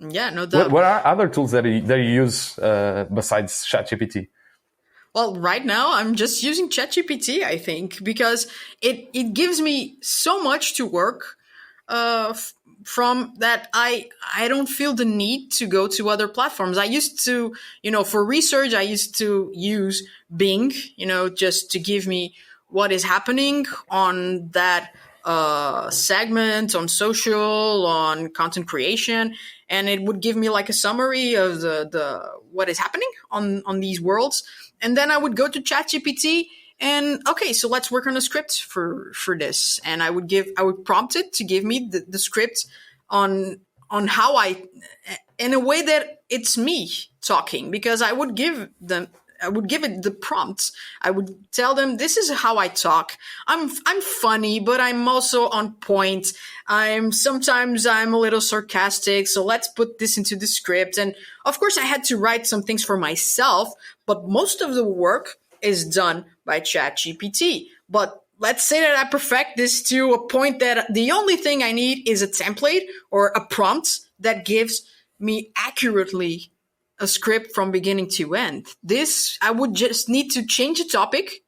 Yeah, no What doubt. what are other tools that you use besides ChatGPT? Well, right now I'm just using ChatGPT, I think, because it gives me so much to work from that I don't feel the need to go to other platforms. I used to, for research, I used to use Bing, just to give me what is happening on that segment, on social, on content creation, and it would give me like a summary of the what is happening on these worlds. And then I would go to ChatGPT and okay, so let's work on a script for this. And I would prompt it to give me the script on how in a way that it's me talking, because I would give it the prompts. I would tell them, this is how I talk. I'm funny, but I'm also on point. Sometimes I'm a little sarcastic. So let's put this into the script. And of course I had to write some things for myself, but most of the work is done by ChatGPT. But let's say that I perfect this to a point that the only thing I need is a template or a prompt that gives me accurately a script from beginning to end. This, I would just need to change a topic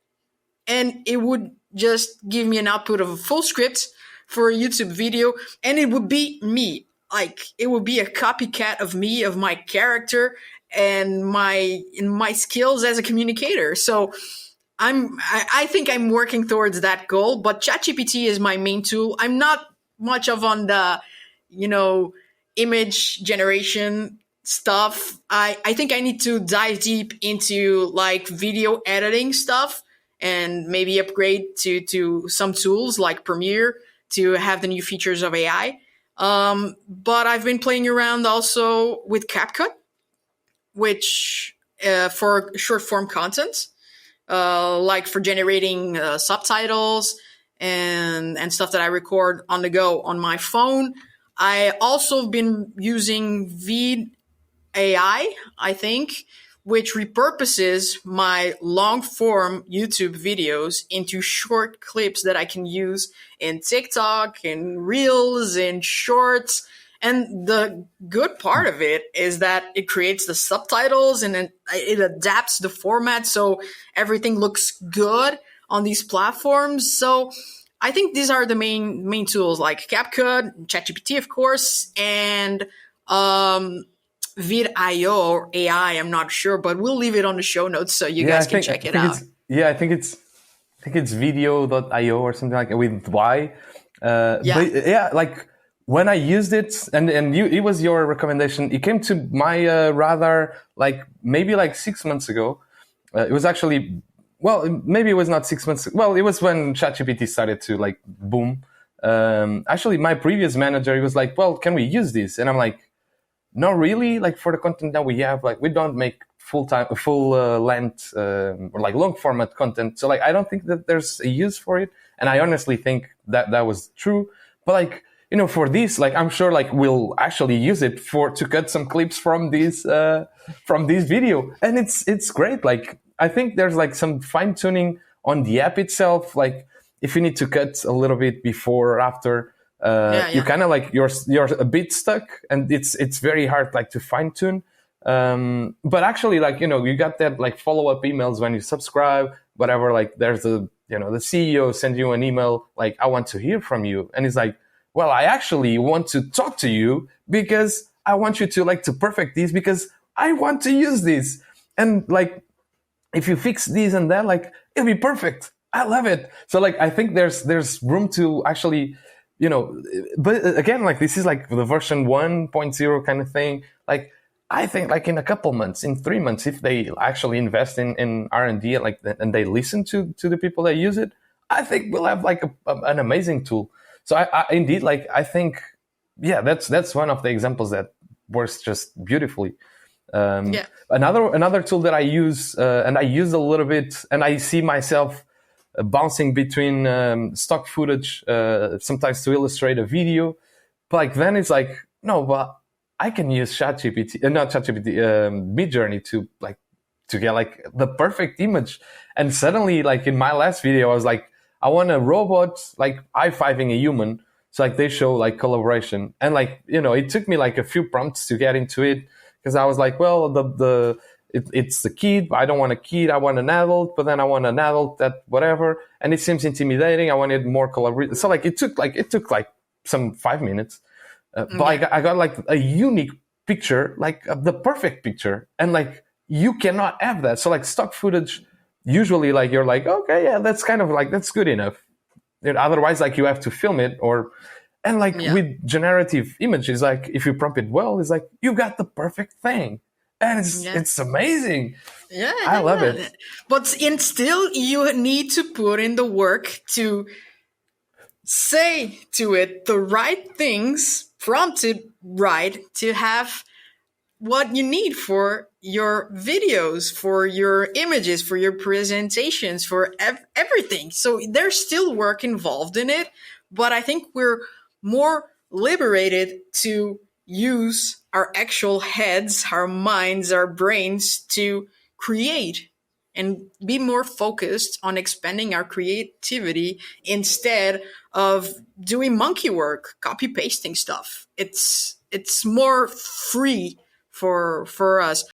and it would just give me an output of a full script for a YouTube video, and it would be me. Like, it would be a copycat of me, of my character and my skills as a communicator. So I think I'm working towards that goal, but ChatGPT is my main tool. I'm not much of on the, you know, image generation stuff. I think I need to dive deep into like video editing stuff and maybe upgrade to some tools like Premiere to have the new features of AI. But I've been playing around also with CapCut, which for short form content, like for generating subtitles and stuff that I record on the go on my phone. I also been using VidAI, I think, which repurposes my long form YouTube videos into short clips that I can use in TikTok, in Reels, in Shorts. And the good part of it is that it creates the subtitles and it adapts the format so everything looks good on these platforms. So I think these are the main tools, like CapCut, ChatGPT, of course, and VidIO or AI. I'm not sure, but we'll leave it on the show notes so you Yeah, guys can check it out. I think it's video.io or something like with Y. Yeah. But yeah, like when I used it, and it was your recommendation. It came to my radar like maybe like 6 months ago. It was actually, well, maybe it was not 6 months. Well, it was when ChatGPT started to like boom. Actually, my previous manager, he was like, "Well, can we use this?" And I'm like, "Not really. Like for the content that we have, like we don't make full length or like long format content. So like I don't think that there's a use for it." And I honestly think that that was true. But like, you know, for this, like I'm sure like we'll actually use it to cut some clips from this video, and it's great. Like I think there's like some fine tuning on the app itself. Like if you need to cut a little bit before or after, you kind of like you're a bit stuck, and it's very hard like to fine tune. But actually, like, you know, you got that like follow up emails when you subscribe, whatever. Like there's the CEO sends you an email like, "I want to hear from you," and it's like, well, I actually want to talk to you because I want you to like to perfect this because I want to use this. And like, if you fix this and that, like it'll be perfect. I love it. So like, I think there's room to actually, you know, but again, like this is like the version 1.0 kind of thing. Like, I think like in a couple months, in 3 months, if they actually invest in R&D, like, and they listen to the people that use it, I think we'll have like an amazing tool. So I indeed, like, I think, yeah, that's one of the examples that works just beautifully. Another tool that I use, and I use a little bit, and I see myself bouncing between stock footage sometimes to illustrate a video, but like then it's like, no, but I can use Midjourney to get like the perfect image. And suddenly, like in my last video, I was like, I want a robot like high-fiving a human. So like they show like collaboration, and like it took me like a few prompts to get into it because I was like, well, it's the kid, but I don't want a kid. I want an adult, but then I want an adult that whatever, and it seems intimidating. I wanted more collaboration. So like it took like some 5 minutes, but Yeah. I got like a unique picture, like the perfect picture, and like you cannot have that. So like stock footage, usually like you're like, okay, yeah, that's kind of like that's good enough. Otherwise, like you have to film it or, and like Yeah. with generative images, like if you prompt it well, it's like you got the perfect thing, and it's Yeah. it's amazing. Yeah, I love yeah, yeah. it. But in still, you need to put in the work to say to it the right things, prompt it right to have what you need for your videos, for your images, for your presentations, for everything. So there's still work involved in it, but I think we're more liberated to use our actual heads, our minds, our brains to create and be more focused on expanding our creativity instead of doing monkey work, copy pasting stuff. It's more free for us.